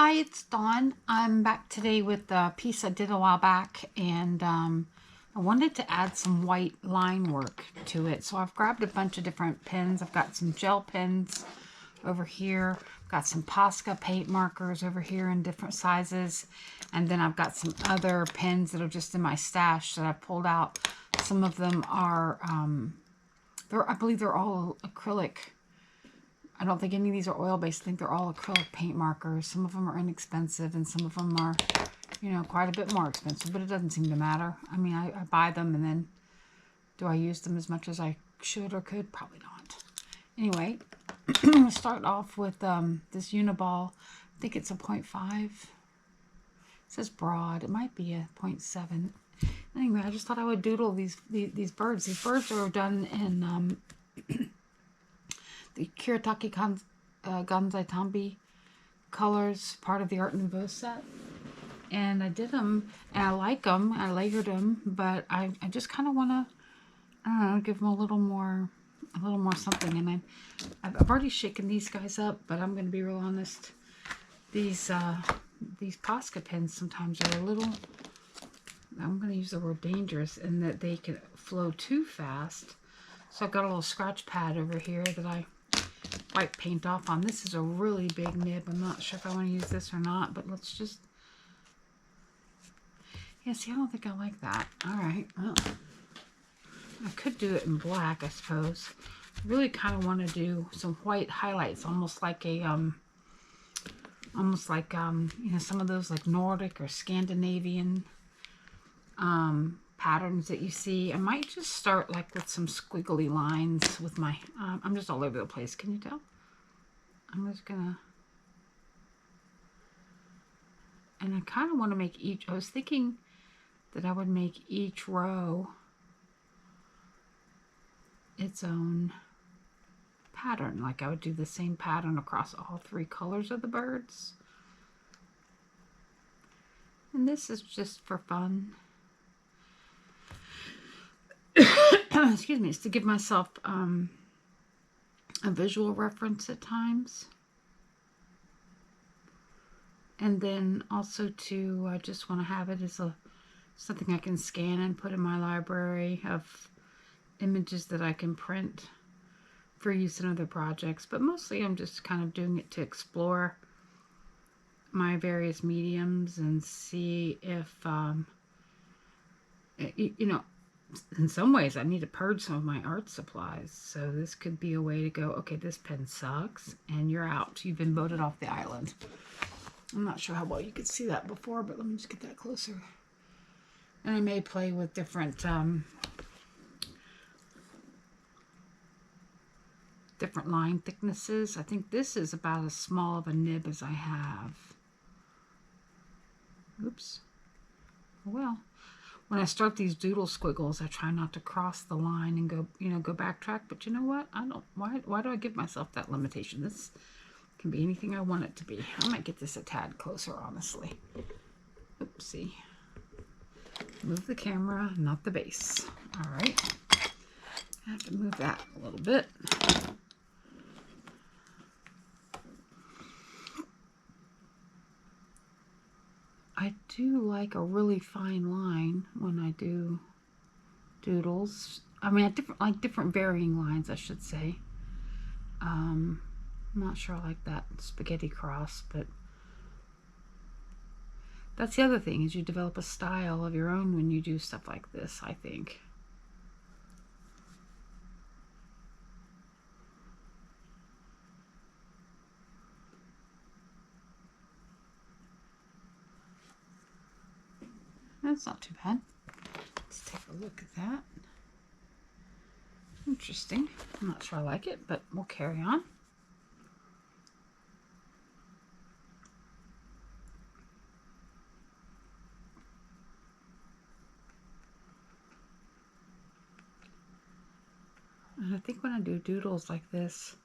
Hi, it's Dawn. I'm back today with a piece I did a while back, and I wanted to add some white line work to it. So I've grabbed a bunch of different pens. I've got some gel pens over here. I've got some Posca paint markers over here in different sizes. And then I've got some other pens that are just in my stash that I've pulled out. Some of them are, I believe they're all acrylic. I don't think any of these are oil-based. I think they're all acrylic paint markers. Some of them are inexpensive and some of them are, you know, quite a bit more expensive, but it doesn't seem to matter. I mean, I buy them and then do I use them as much as I should or could? Probably not. Anyway, I'm going to start off with this Uniball. I think it's a 0.5. It says broad. It might be a 0.7. Anyway, I just thought I would doodle these birds. These birds are done in the Kiritake Gansai Tambi colors, part of the Art Nouveau set. And I did them, and I like them. I layered them, but I just kind of want to, I don't know, give them a little more something. And I've already shaken these guys up, but I'm going to be real honest. These Posca pens sometimes are a little, I'm going to use the word dangerous, in that they can flow too fast. So I've got a little scratch pad over here that I wipe paint off on. This is a really big nib. I'm not sure if I want to use this or not, but let's just, yeah, see, I don't think I like that. All right, well, I could do it in black, I suppose. I really kind of want to do some white highlights, almost like a, you know, some of those like Nordic or Scandinavian patterns that you see. I might just start like with some squiggly lines with my, I'm just all over the place. Can you tell? I'm just gonna, and I kind of want to make each, I was thinking that I would make each row its own pattern. Like I would do the same pattern across all three colors of the birds. And this is just for fun. Excuse me, it's to give myself a visual reference at times. And then also to, I just want to have it as something I can scan and put in my library of images that I can print for use in other projects. But mostly I'm just kind of doing it to explore my various mediums and see if, you know, in some ways I need to purge some of my art supplies. So this could be a way to go, okay, this pen sucks and you're out. You've been voted off the island. I'm not sure how well you could see that before, but let me just get that closer. And I may play with different line thicknesses. I think this is about as small of a nib as I have. Oops. Well, when I start these doodle squiggles, I try not to cross the line and go, you know, go backtrack. But you know what? I don't. Why do I give myself that limitation? This can be anything I want it to be. I might get this a tad closer, honestly. Oopsie. Move the camera, not the base. All right. I have to move that a little bit. I do like a really fine line when I do doodles. I mean, different varying lines, I should say. I'm not sure I like that spaghetti cross, but that's the other thing, is you develop a style of your own when you do stuff like this, I think. That's not too bad. Let's take a look at that. Interesting. I'm not sure I like it, but we'll carry on. And I think when I do doodles like this,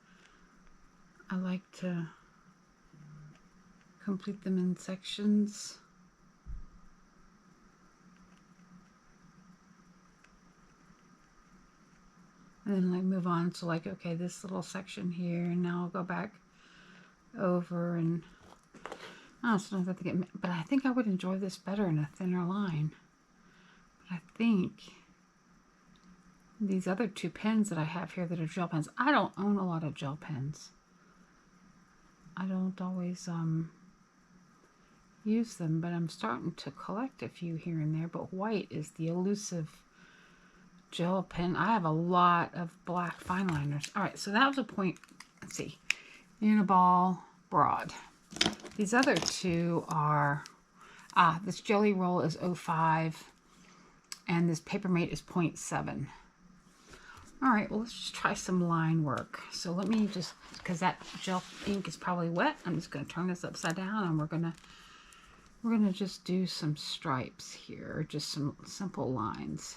I like to complete them in sections. And then like move on to like, okay, this little section here, and now I'll go back over and Oh, sometimes I think but I think I would enjoy this better in a thinner line. But I think these other two pens that I have here that are gel pens, I don't own a lot of gel pens. I don't always use them, but I'm starting to collect a few here and there. But white is the elusive gel pen. I have a lot of black fine liners. All right, so that was a point. Let's see, Uniball, Broad. These other two are, this Jelly Roll is 0.5 and this Papermate is 0.7. All right, well, let's just try some line work. So let me just, because that gel ink is probably wet, I'm just going to turn this upside down and we're gonna just do some stripes here, just some simple lines,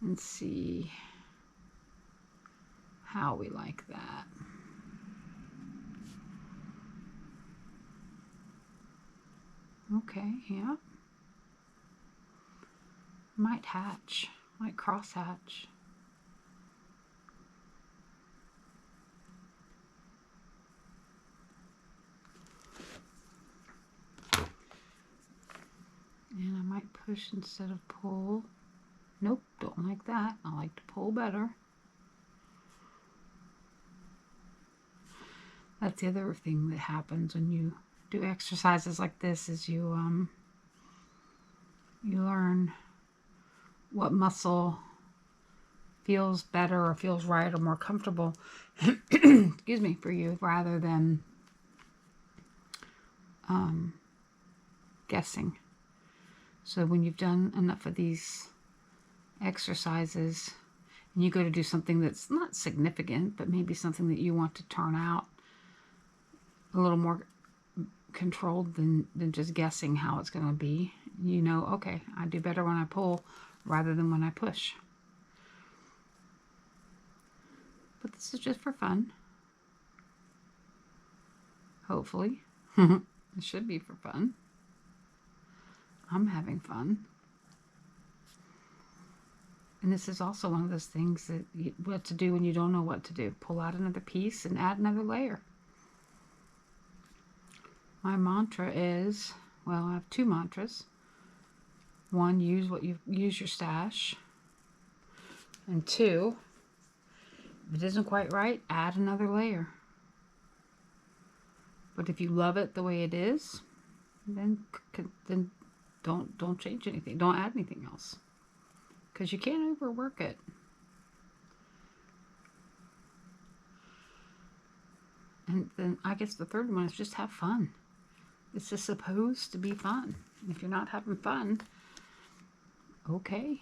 and see how we like that. Okay, yeah. Might hatch, might cross hatch. And I might push instead of pull. Nope, don't like that. I like to pull better. That's the other thing that happens when you do exercises like this is you learn what muscle feels better or feels right or more comfortable excuse me, for you, rather than guessing. So when you've done enough of these exercises and you go to do something that's not significant, but maybe something that you want to turn out a little more controlled than just guessing how it's going to be, you know, okay, I do better when I pull rather than when I push. But this is just for fun. Hopefully. It should be for fun. I'm having fun. And this is also one of those things that what to do when you don't know what to do. Pull out another piece and add another layer. My mantra is, well, I have two mantras. One, use your stash. And two, if it isn't quite right, add another layer. But if you love it the way it is, then don't change anything. Don't add anything else, because you can't overwork it. And then I guess the third one is just have fun. This is supposed to be fun. If you're not having fun, okay,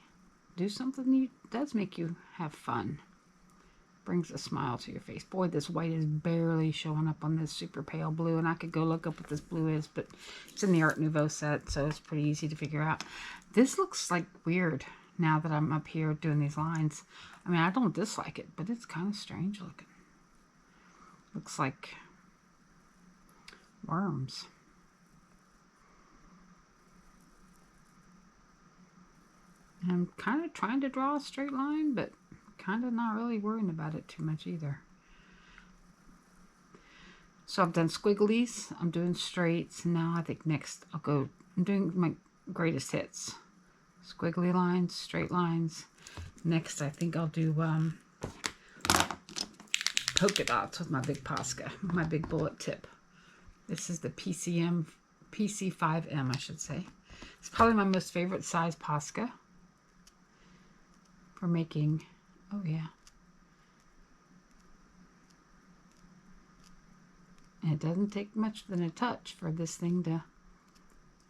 do something that does make you have fun. Brings a smile to your face. Boy, this white is barely showing up on this super pale blue, and I could go look up what this blue is, but it's in the Art Nouveau set, so it's pretty easy to figure out. This looks like weird now that I'm up here doing these lines. I mean, I don't dislike it, but it's kind of strange looking. Looks like worms. And I'm kind of trying to draw a straight line, but kind of not really worrying about it too much either. So I've done squigglies, I'm doing straights, and now I think next I'm doing my greatest hits. Squiggly lines, straight lines. Next I think I'll do polka dots with my big Posca, my big bullet tip. This is the PC5M, I should say. It's probably my most favorite size Posca for making, oh yeah. And it doesn't take much than a touch for this thing to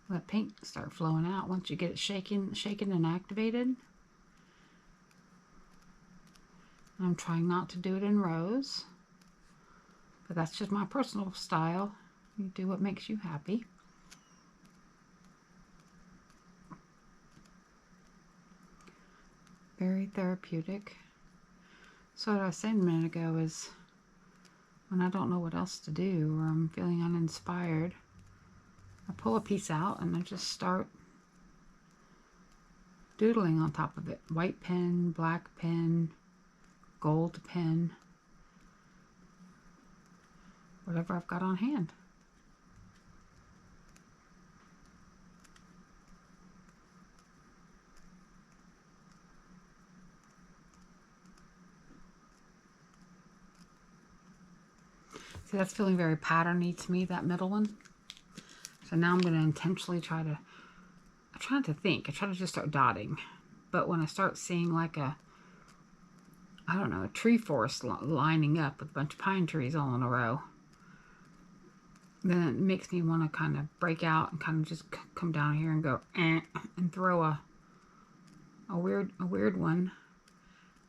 let paint start flowing out once you get it shaken and activated. I'm trying not to do it in rows, but that's just my personal style. You do what makes you happy. Very therapeutic. So what I was saying a minute ago is when I don't know what else to do or I'm feeling uninspired, I pull a piece out and I just start doodling on top of it. White pen, black pen, gold pen, whatever I've got on hand. See, that's feeling very patterny to me, that middle one. So now I'm going to intentionally try to, I try to just start dotting. But when I start seeing like a, I don't know, a tree forest lining up with a bunch of pine trees all in a row, then it makes me want to kind of break out and kind of just come down here and go, and throw a weird one.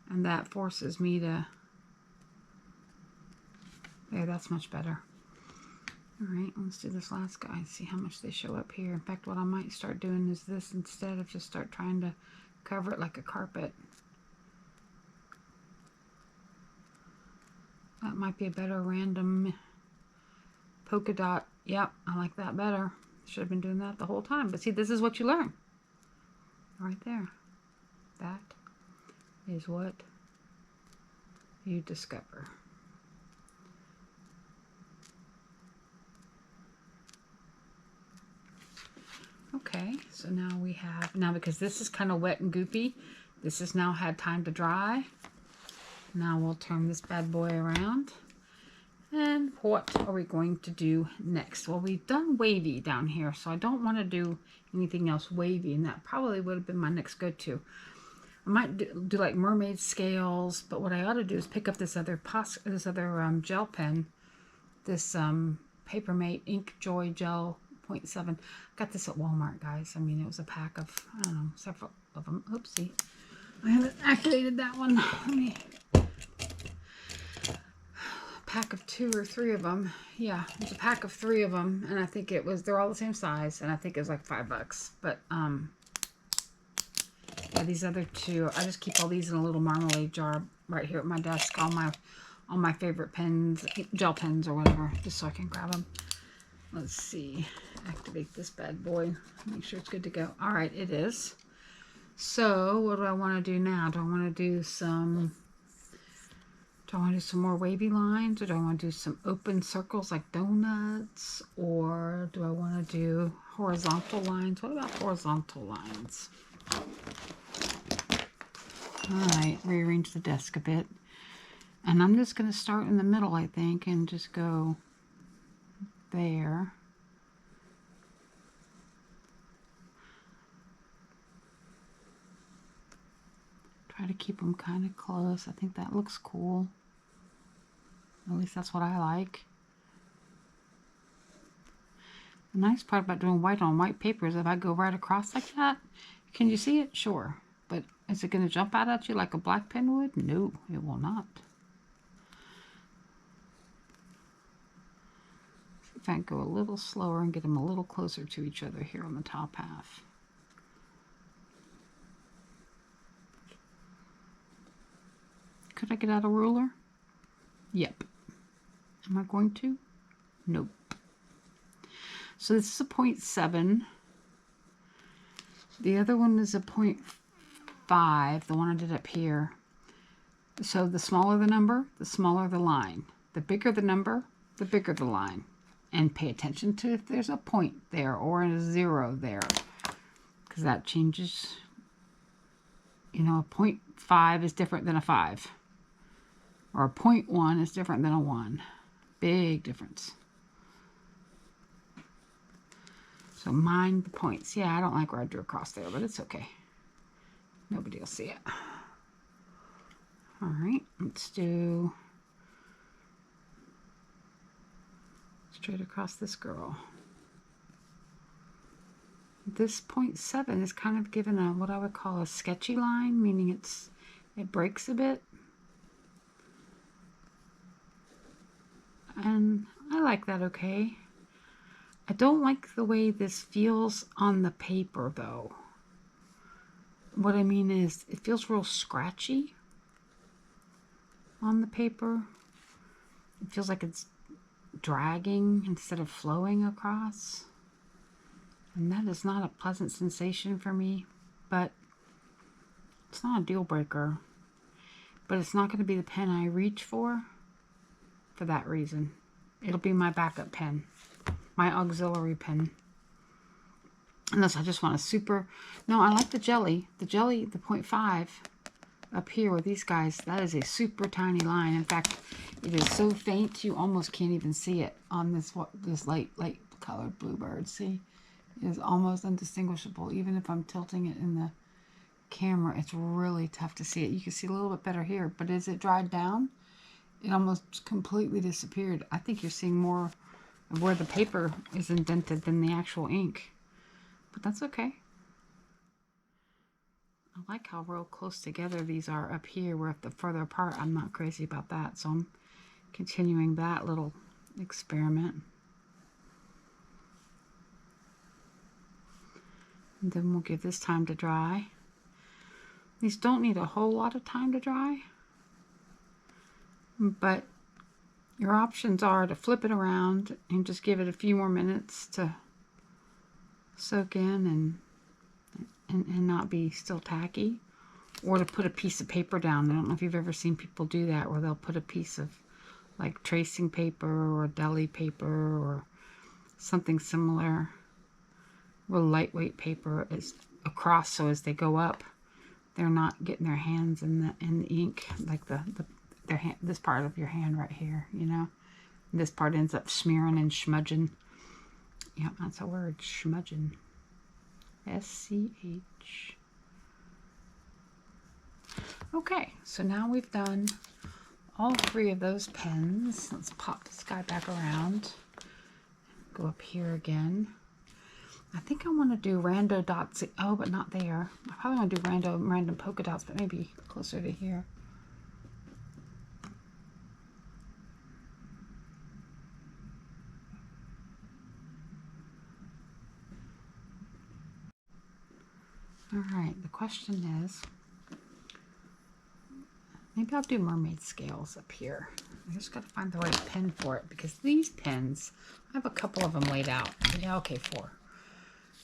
And that forces me to, there, that's much better. All right, let's do this last guy, see how much they show up here. In fact, what I might start doing is this instead of just start trying to cover it like a carpet. That might be a better random polka dot. Yep, I like that better. Should have been doing that the whole time. But see, this is what you learn. Right there. That is what you discover. Okay, so now we have, now because this is kind of wet and goopy, this has now had time to dry. Now we'll turn this bad boy around. And what are we going to do next? Well, we've done wavy down here, so I don't want to do anything else wavy, and that probably would have been my next go-to. I might do like mermaid scales, but what I ought to do is pick up this other gel pen, this Papermate Ink Joy Gel 0.7. Got this at Walmart, guys. I mean, it was a pack of, I don't know, several of them. Oopsie. I haven't activated that one. Let me... pack of 2 or 3 of them. Yeah, it was a pack of 3 of them, and I think it was, they're all the same size, and I think it was like $5. But yeah, these other 2, I just keep all these in a little marmalade jar right here at my desk. All my favorite pens, gel pens or whatever, just so I can grab them. Let's see, activate this bad boy, make sure it's good to go. All right, it is. So what do I want to do now? Do I want to do some more wavy lines, or do I want to do some open circles like donuts, or do I want to do horizontal lines? What about horizontal lines? All right, rearrange the desk a bit. And I'm just going to start in the middle, I think, and just go there. Try to keep them kind of close. I think that looks cool. At least that's what I like. The nice part about doing white on white paper is if I go right across like that, can you see it? Sure. But is it going to jump out at you like a black pen would? No, it will not. See if I can go a little slower and get them a little closer to each other here on the top half. Could I get out a ruler? Yep. Am I going to? Nope. So this is a 0.7. The other one is a 0.5, the one I did up here. So the smaller the number, the smaller the line. The bigger the number, the bigger the line. And pay attention to if there's a point there or a 0 there, because that changes. You know, a 0.5 is different than a 5. Or a 0.1 is different than a 1. Big difference. So mind the points. Yeah, I don't like where I drew across there, but it's okay. Nobody will see it. All right, let's do straight across this girl. This 0.7 is kind of given a what I would call a sketchy line, meaning it breaks a bit. And I like that okay. I don't like the way this feels on the paper though. What I mean is it feels real scratchy on the paper. It feels like it's dragging instead of flowing across. And that is not a pleasant sensation for me, but it's not a deal breaker. But it's not going to be the pen I reach for that reason. It'll be my backup pen, my auxiliary pen. Unless I just want a super, no, I like the jelly. The jelly, the 0.5, up here with these guys, that is a super tiny line. In fact, it is so faint you almost can't even see it on this light colored bluebird. See, it is almost indistinguishable. Even if I'm tilting it in the camera, it's really tough to see it. You can see a little bit better here, but as it dried down, it almost completely disappeared. I think you're seeing more of where the paper is indented than the actual ink, but that's okay. I like how real close together these are up here, where if they're further apart, I'm not crazy about that. So I'm continuing that little experiment. And then we'll give this time to dry. These don't need a whole lot of time to dry, but your options are to flip it around and just give it a few more minutes to soak in and not be still tacky, or to put a piece of paper down. I don't know if you've ever seen people do that, where they'll put a piece of like tracing paper or deli paper or something similar, real lightweight paper, is across, so as they go up, they're not getting their hands in the ink, like this part of your hand right here, you know. This part ends up smearing and smudging. Yeah, that's a word, smudging. S-C-H. Okay, so now we've done all three of those pens. Let's pop this guy back around. Go up here again. I think I want to do rando dots. Oh, but not there. I probably want to do random polka dots, but maybe closer to here. All right, the question is, maybe I'll do mermaid scales up here. I just got to find the right pen for it, because these pens, I have a couple of them laid out. Yeah, okay, 4.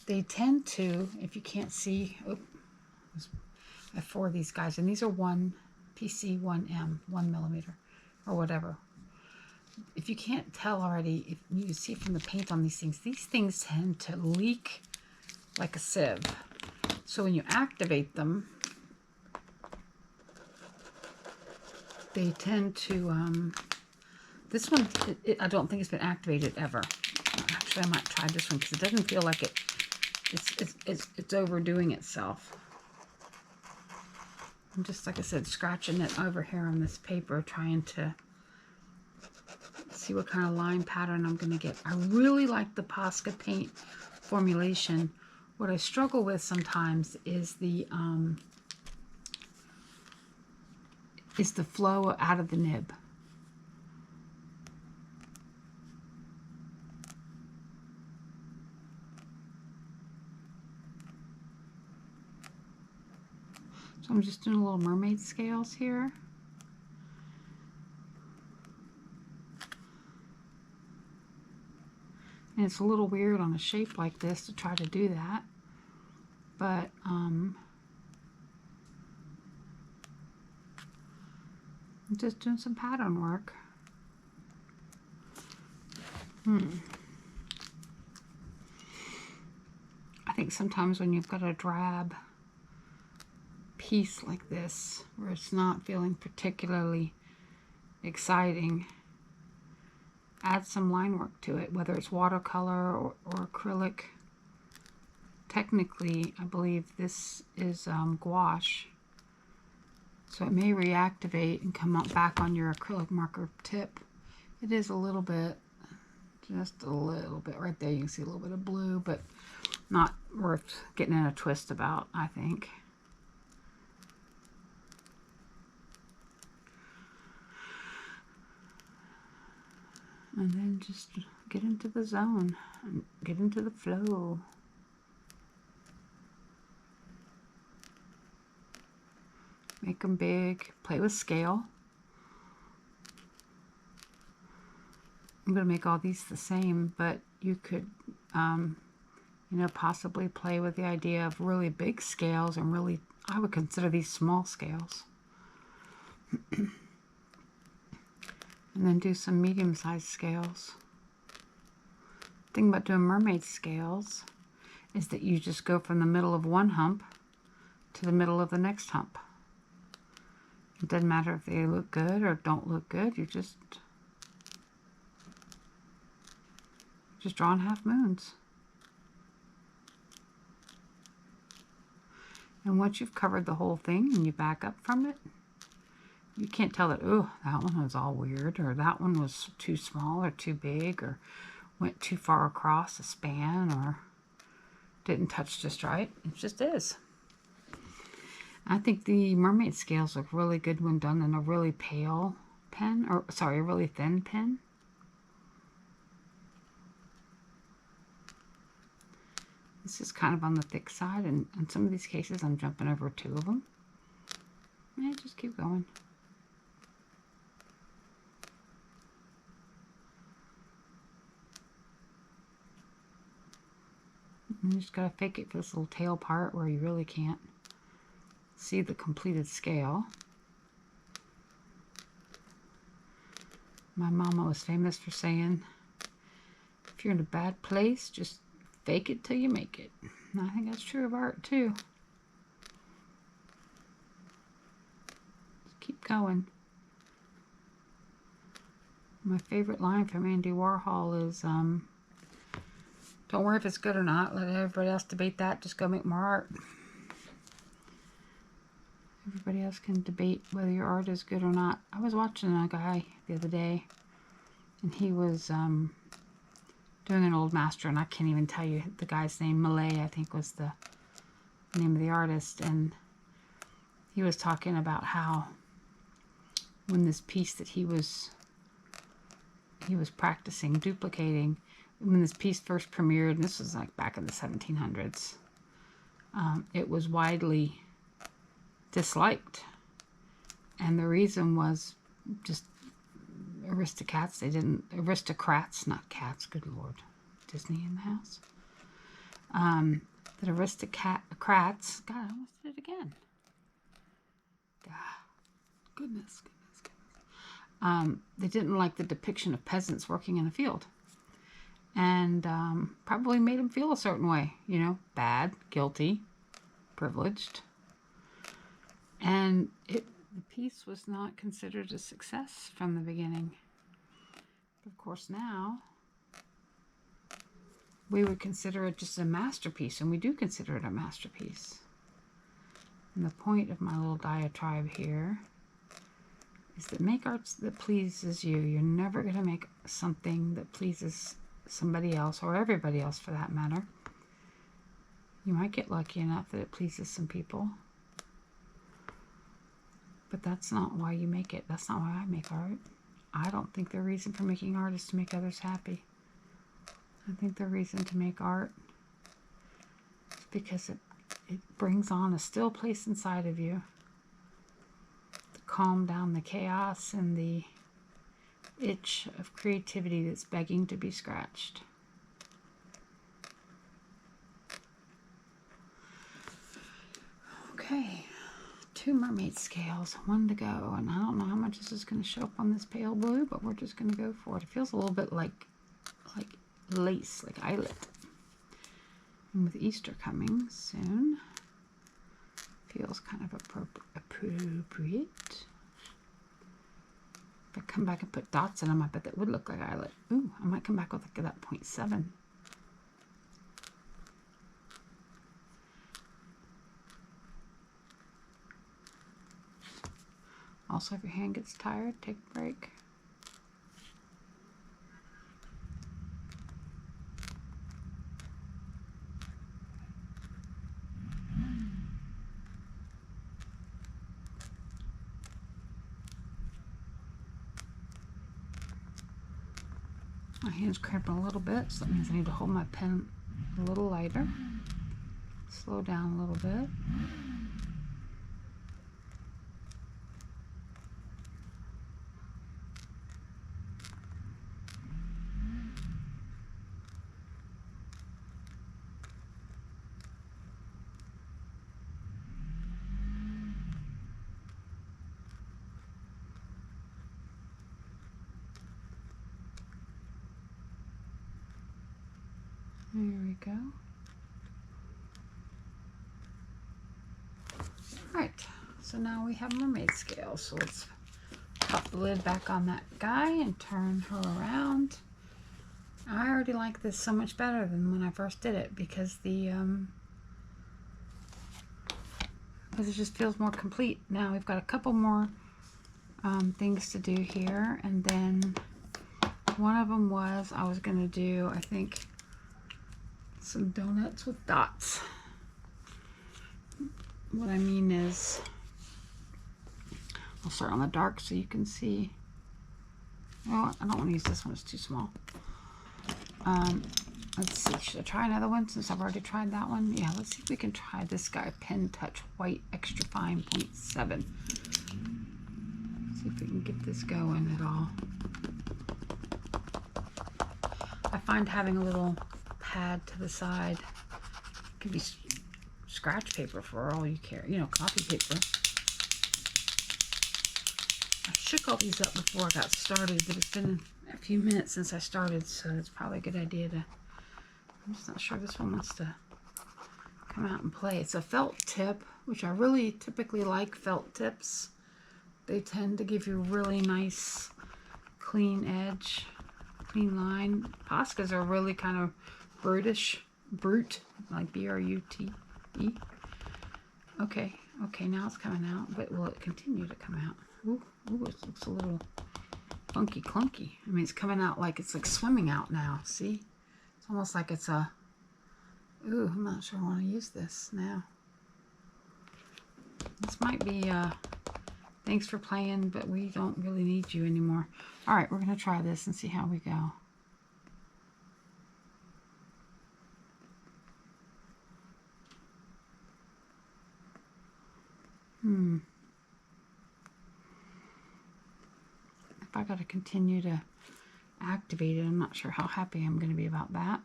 They tend to, if you can't see, I have 4 of these guys, and these are 1 PC1M, 1mm, or whatever. If you can't tell already, if you can see from the paint on these things tend to leak like a sieve. So when you activate them, they tend to, this one, I don't think it's been activated ever. Actually, I might try this one, because it doesn't feel like it's overdoing itself. I'm just, like I said, scratching it over here on this paper, trying to see what kind of line pattern I'm going to get. I really like the Posca paint formulation. What I struggle with sometimes is the flow out of the nib. So I'm just doing a little mermaid scales here. And it's a little weird on a shape like this to try to do that. But I'm just doing some pattern work. I think sometimes when you've got a drab piece like this, where it's not feeling particularly exciting, add some line work to it, whether it's watercolor or acrylic. Technically, I believe this is gouache, so it may reactivate and come up back on your acrylic marker tip. It is a little bit, just a little bit right there. You can see a little bit of blue, but not worth getting in a twist about, I think. And then just get into the zone and get into the flow. Make them big. Play with scale. I'm going to make all these the same, but you could, you know, possibly play with the idea of really big scales and really, I would consider these small scales. And then do some medium-sized scales. The thing about doing mermaid scales is that you just go from the middle of one hump to the middle of the next hump. It doesn't matter if they look good or don't look good. You're just drawing half moons. And once you've covered the whole thing and you back up from it, you can't tell that, oh, that one was all weird, or that one was too small or too big, or went too far across a span, or didn't touch just right. It just is. I think the mermaid scales look really good when done in a really pale pen, or sorry, a really thin pen. This is kind of on the thick side, and in some of these cases I'm jumping over 2 of them. Yeah, just keep going. And you just gotta fake it for this little tail part where you really can't see the completed scale. My mama was famous for saying, if you're in a bad place, just fake it till you make it. And I think that's true of art too. Just keep going. My favorite line from Andy Warhol is, don't worry if it's good or not. Let everybody else debate that. Just go make more art. Everybody else can debate whether your art is good or not. I was watching a guy the other day, and he was doing an old master, and I can't even tell you the guy's name. Malay, I think, was the name of the artist, and he was talking about how when this piece that he was practicing duplicating, when this piece first premiered, and this was like back in the 1700s, it was widely disliked, and the reason was just aristocrats, not cats, good lord, Disney in the house, that aristocrats, God, I almost did it again, goodness, they didn't like the depiction of peasants working in a field, and probably made them feel a certain way, you know, bad, guilty, privileged, and the piece was not considered a success from the beginning. Of course, now we would consider it just a masterpiece, and we do consider it a masterpiece. And the point of my little diatribe here is that make art that pleases you. You're never going to make something that pleases somebody else, or everybody else for that matter. You might get lucky enough that it pleases some people, but that's not why you make it. That's not why I make art. I don't think the reason for making art is to make others happy. I think the reason to make art is because it brings on a still place inside of you to calm down the chaos and the itch of creativity that's begging to be scratched. Okay, 2 mermaid scales, 1 to go, and I don't know how much this is going to show up on this pale blue, but we're just going to go for it. It feels a little bit like lace, like eyelet. And with Easter coming soon, feels kind of appropriate. If I come back and put dots in them, I bet that would look like eyelet. Ooh, I might come back with like that 0.7. Also, if your hand gets tired, take a break. My hand's cramping a little bit, so that means I need to hold my pen a little lighter. Slow down a little bit. There we go. Alright, So now we have mermaid scales. So let's pop the lid back on that guy and turn her around. I already like this so much better than when I first did it because it just feels more complete. Now we've got a couple more things to do here, and then one of them was I was going to do, I think, some donuts with dots. What I mean is, I'll start on the dark so you can see. Oh, I don't want to use this one, it's too small. Let's see, should I try another one since I've already tried that one? Yeah, let's see if we can try this guy, Pen Touch White Extra Fine 0.7. See if we can get this going at all. I find having a little pad to the side could be scratch paper for all you care, you know, copy paper. I shook all these up before I got started, but it's been a few minutes since I started, so it's probably a good idea to, I'm just not sure this one wants to come out and play. It's a felt tip, which I really typically like felt tips. They tend to give you a really nice clean edge, clean line. Poscas are really kind of brute, like B-R-U-T-E. Okay, now it's coming out, but will it continue to come out? Ooh, it looks a little funky clunky. I mean, it's coming out like it's like swimming out now. See? It's almost like it's a... Ooh, I'm not sure I want to use this now. This might be thanks for playing, but we don't really need you anymore. All right, we're going to try this and see how we go. If I got to continue to activate it, I'm not sure how happy I'm going to be about that.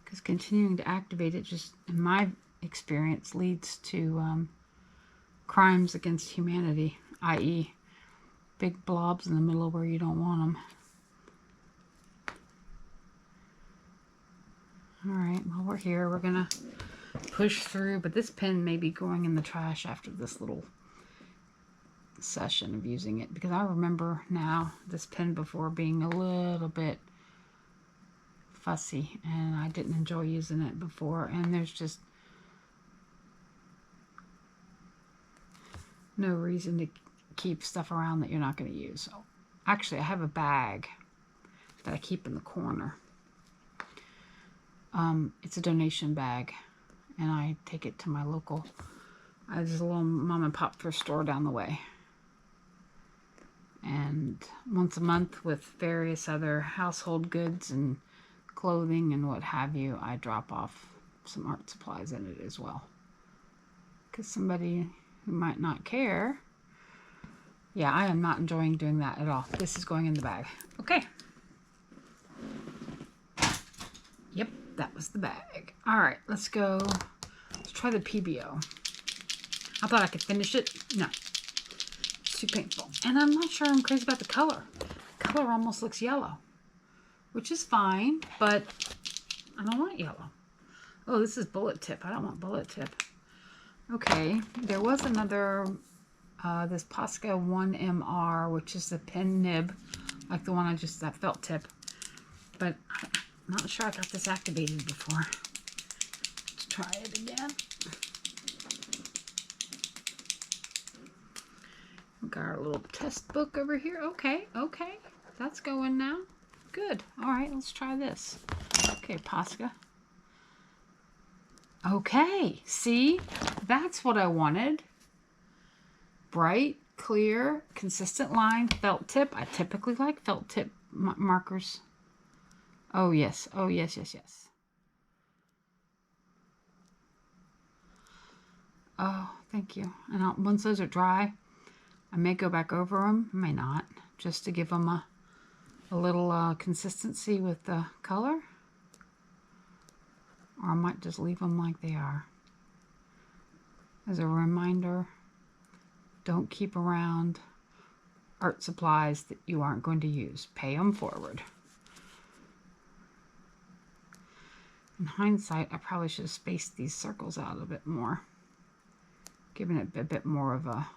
Because continuing to activate it just, in my experience, leads to crimes against humanity, i.e. big blobs in the middle of where you don't want them. Alright, while we're here, we're going to push through, but this pen may be going in the trash after this little session of using it, because I remember now this pen before being a little bit fussy, and I didn't enjoy using it before, and there's just no reason to keep stuff around that you're not going to use. So, actually, I have a bag that I keep in the corner. It's a donation bag, and I take it to my local, there's a little mom and pop thrift store down the way. And once a month, with various other household goods and clothing and what have you, I drop off some art supplies in it as well. Because somebody who might not care. Yeah, I am not enjoying doing that at all. This is going in the bag. Okay. Yep, that was the bag. All right, let's go. Let's try the PBO. I thought I could finish it. No. Too painful. And I'm not sure I'm crazy about the color. The color almost looks yellow, which is fine, but I don't want yellow. Oh, this is bullet tip. I don't want bullet tip. Okay, there was another, this Posca 1MR, which is the pen nib, like the one I just, that felt tip, but I'm not sure I got this activated before. Let's try it again. Got our little test book over here. Okay, that's going now. Good. All right, let's try this. Okay, Posca. Okay, see? That's what I wanted. Bright, clear, consistent line, felt tip. I typically like felt tip markers. Oh, yes. Oh, yes. Oh, thank you. And once those are dry, I may go back over them, may not, just to give them a little consistency with the color. Or I might just leave them like they are. As a reminder, don't keep around art supplies that you aren't going to use. Pay them forward. In hindsight, I probably should have spaced these circles out a bit more. giving it a bit more of a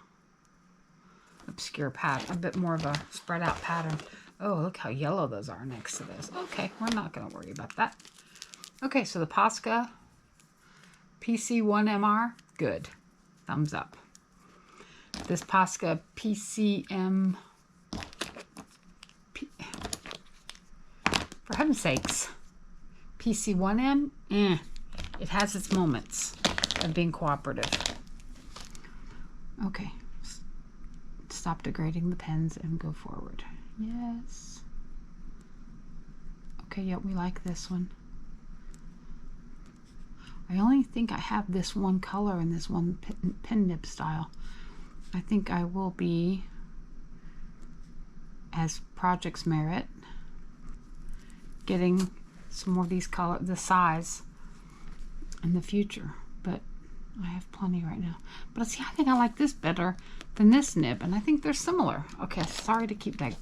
obscure pattern, a bit more of a spread out pattern. Oh, look how yellow those are next to this. Okay, we're not going to worry about that. Okay, so the Posca PC1MR, good. Thumbs up. This Posca PCM, for heaven's sakes, PC1M, it has its moments of being cooperative. Okay, stop degrading the pens and go forward. Yes. Okay, yeah, we like this one. I only think I have this one color in this one pen nib style. I think I will be, as projects merit, getting some more of these color, the size in the future, but I have plenty right now. But see, I think I like this better than this nib, and I think they're similar. Okay, sorry to keep that,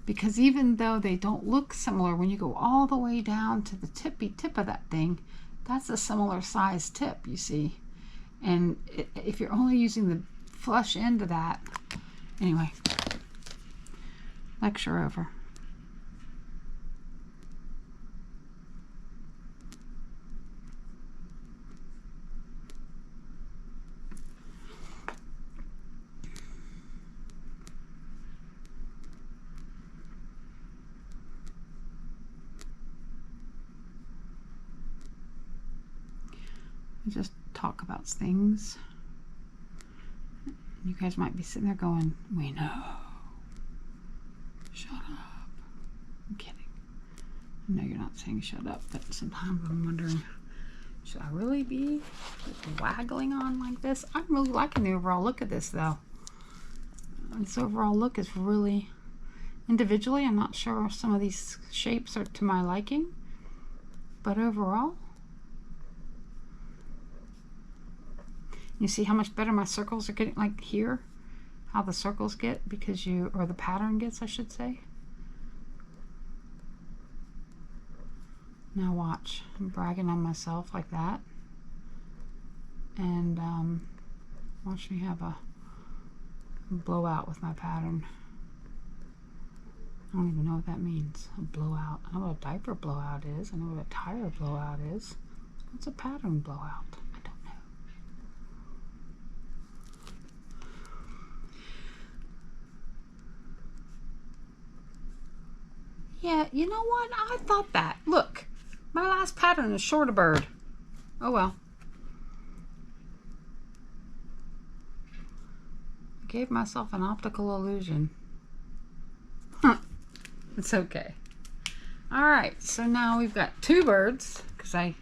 because even though they don't look similar, when you go all the way down to the tippy tip of that thing, that's a similar size tip, you see. And if you're only using the flush end of that, anyway, lecture over. Just talk about things. You guys might be sitting there going, we know. Shut up. I'm kidding. I know you're not saying shut up, but sometimes I'm wondering, should I really be waggling on like this? I'm really liking the overall look of this though. This overall look is really, individually, I'm not sure if some of these shapes are to my liking, but overall, you see how much better my circles are getting, like here, how the circles get because or the pattern gets, I should say. Now watch, I'm bragging on myself like that. And watch me have a blowout with my pattern. I don't even know what that means, a blowout. I know what a diaper blowout is, I know what a tire blowout is. What's a pattern blowout? Yeah, you know what? I thought that. Look, my last pattern is short a bird. Oh well. I gave myself an optical illusion. It's okay. Alright, so now we've got two birds, because I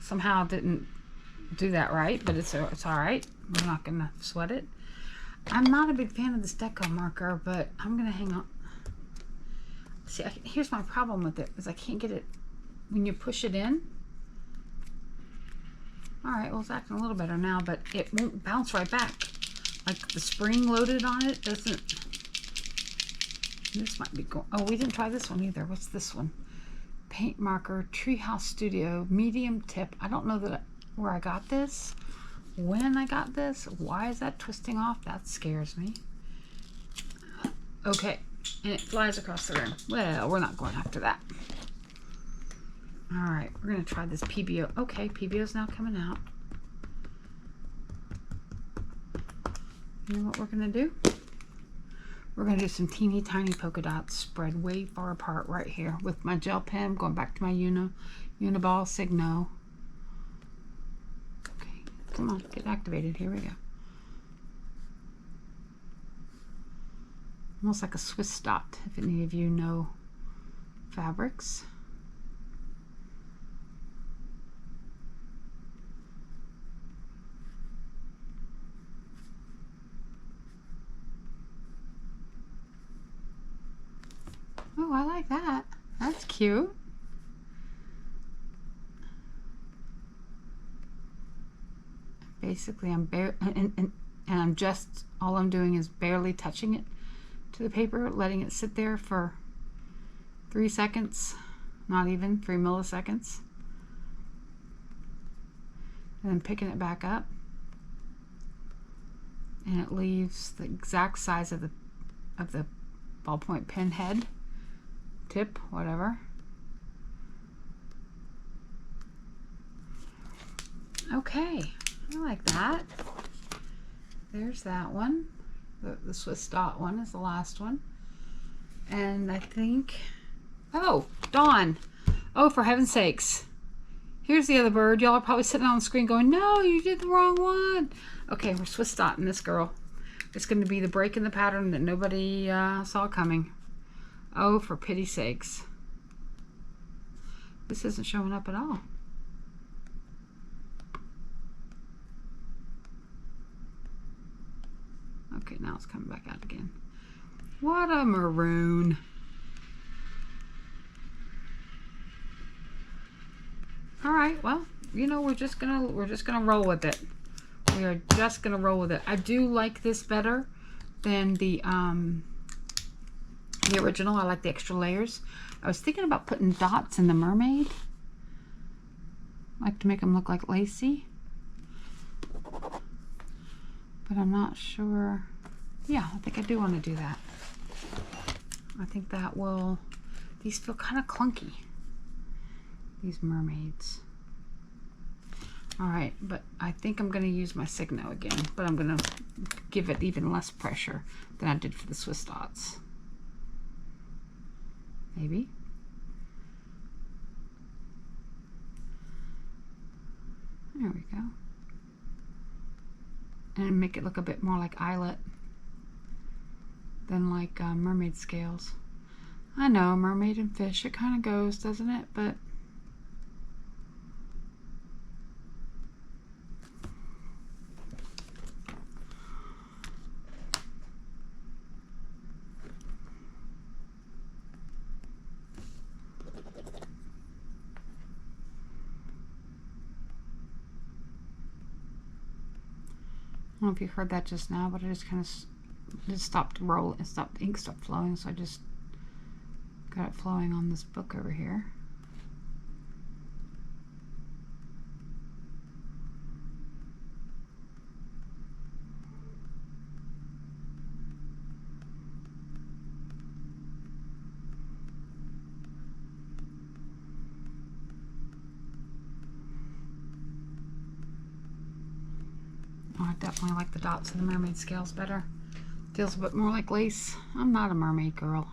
somehow didn't do that right, but it's alright. We're not going to sweat it. I'm not a big fan of this deco marker, but I'm going to hang on. See, here's my problem with it, is I can't get it when you push it in. Alright, well it's acting a little better now, but it won't bounce right back. Like the spring loaded on it doesn't. This might be going. Oh, we didn't try this one either. What's this one? Paint marker, Treehouse Studio, medium tip. I don't know where I got this, when I got this. Why is that twisting off? That scares me. Okay. And it flies across the room. Well, we're not going after that. Alright, we're going to try this PBO. Okay, PBO's now coming out. You know what we're going to do? We're going to do some teeny tiny polka dots spread way far apart right here with my gel pen. Going back to my Uniball Signo. Okay, come on, get activated. Here we go. Almost like a Swiss dot, if any of you know fabrics. Oh, I like that. That's cute. Basically, I'm all I'm doing is barely touching it to the paper, letting it sit there for 3 seconds, not even 3 milliseconds, and then picking it back up. and it leaves the exact size of the ballpoint pen head, tip, whatever. Okay, I like that. There's that one. The Swiss dot one is the last one. And I think, oh, Dawn. Oh, for heaven's sakes. Here's the other bird. Y'all are probably sitting on the screen going, no, you did the wrong one. Okay, we're Swiss dotting this girl. It's going to be the break in the pattern that nobody saw coming. Oh, for pity's sakes. This isn't showing up at all. Okay, now it's coming back out again. What a maroon. All right, well, you know, we're just gonna roll with it. We are just gonna roll with it. I do like this better than the original. I like the extra layers. I was thinking about putting dots in the mermaid. I like to make them look like lacy, but I'm not sure. Yeah, I think I do want to do that. I think that will, these feel kind of clunky, these mermaids. All right, but I think I'm going to use my Signo again, but I'm going to give it even less pressure than I did for the Swiss dots. Maybe. There we go. And make it look a bit more like eyelet than like mermaid scales. I know, mermaid and fish, it kind of goes, doesn't it? But I don't know if you heard that just now, but I just kind of stopped rolling, the ink stopped flowing, so I just got it flowing on this book over here. Oh, I definitely like the dots in the mermaid scales better. Feels a bit more like lace. I'm not a mermaid girl.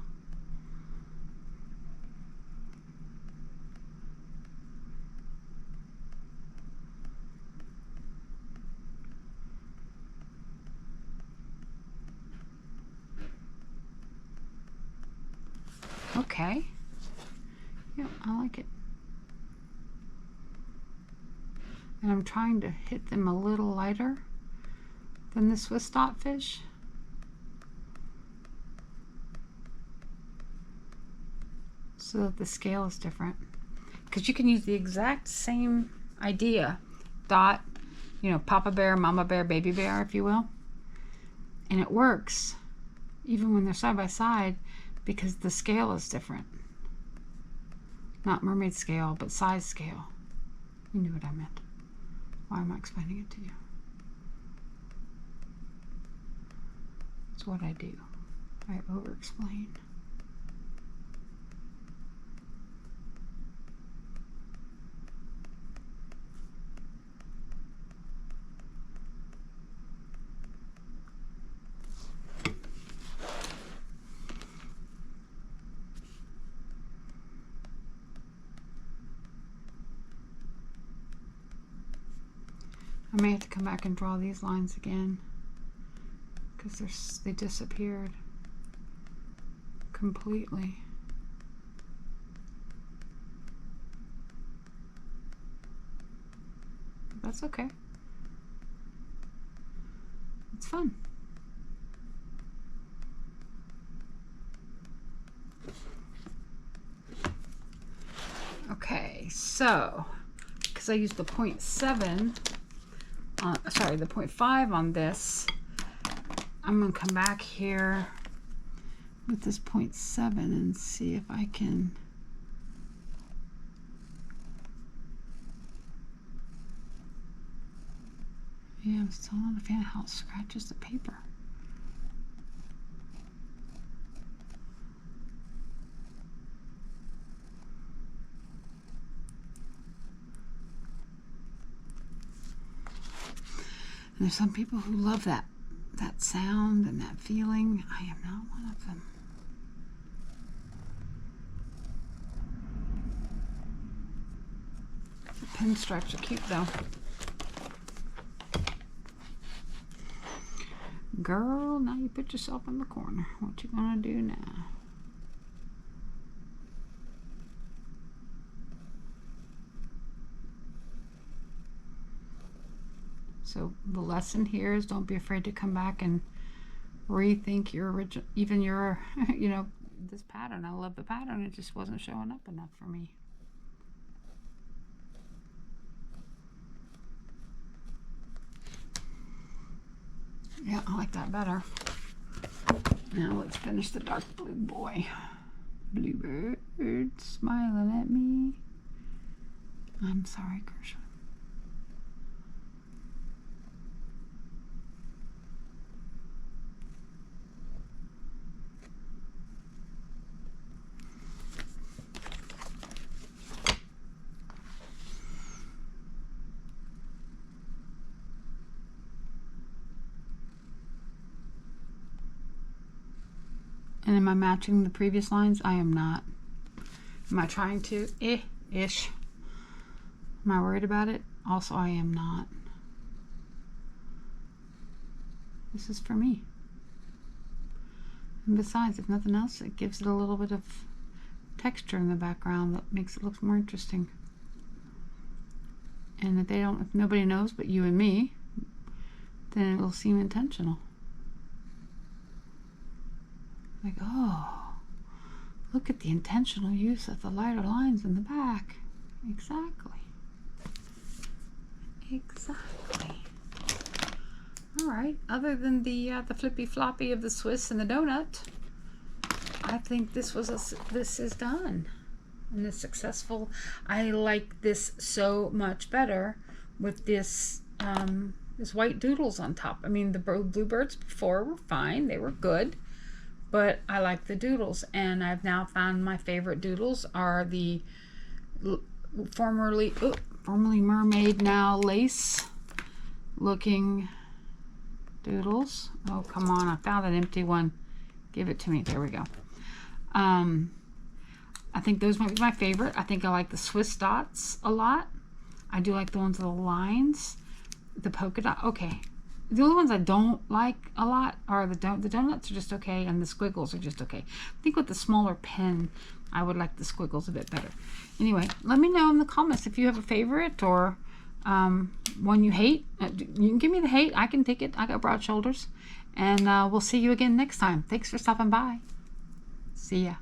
Okay. Yeah, I like it. And I'm trying to hit them a little lighter than the Swiss dot fish. So that the scale is different. Because you can use the exact same idea. Dot, you know, Papa Bear, Mama Bear, Baby Bear, if you will. And it works, even when they're side by side, because the scale is different. Not mermaid scale, but size scale. You knew what I meant. Why am I explaining it to you? It's what I do. I over-explain. I may have to come back and draw these lines again because they disappeared completely. That's okay. It's fun. Okay, so because I used the 0.7, sorry, the 0.5 on this, I'm going to come back here with this 0.7 and see if I can Yeah, I'm still not a fan of how it scratches the paper. And there's some people who love that sound and that feeling. I am not one of them. The pinstripes are cute though. Girl, now you put yourself in the corner. What you gonna do now? So the lesson here is don't be afraid to come back and rethink your original, even your, you know, this pattern. I love the pattern. It just wasn't showing up enough for me. Yeah, I like that better. Now let's finish the dark blue boy. Bluebird smiling at me. I'm sorry, Kershaw. And am I matching the previous lines? I am not. Am I trying to? Ish. Am I worried about it? Also, I am not. This is for me. And besides, if nothing else, it gives it a little bit of texture in the background that makes it look more interesting. And if nobody knows but you and me, then it will seem intentional. Like, oh, look at the intentional use of the lighter lines in the back. Exactly. Exactly. All right. Other than the flippy floppy of the Swiss and the donut, I think this is done and it's successful. I like this so much better with this this white doodles on top. I mean, the bluebirds before were fine; they were good. But I like the doodles, and I've now found my favorite doodles are the formerly mermaid, now lace looking doodles. Oh, come on, I found an empty one. Give it to me. There we go. I think those might be my favorite. I think I like the Swiss dots a lot. I do like the ones with the lines, the polka dot. Okay. The only ones I don't like a lot are the donuts are just okay, and the squiggles are just okay. I think with the smaller pen, I would like the squiggles a bit better. Anyway, let me know in the comments if you have a favorite or one you hate. You can give me the hate. I can take it. I got broad shoulders. And we'll see you again next time. Thanks for stopping by. See ya.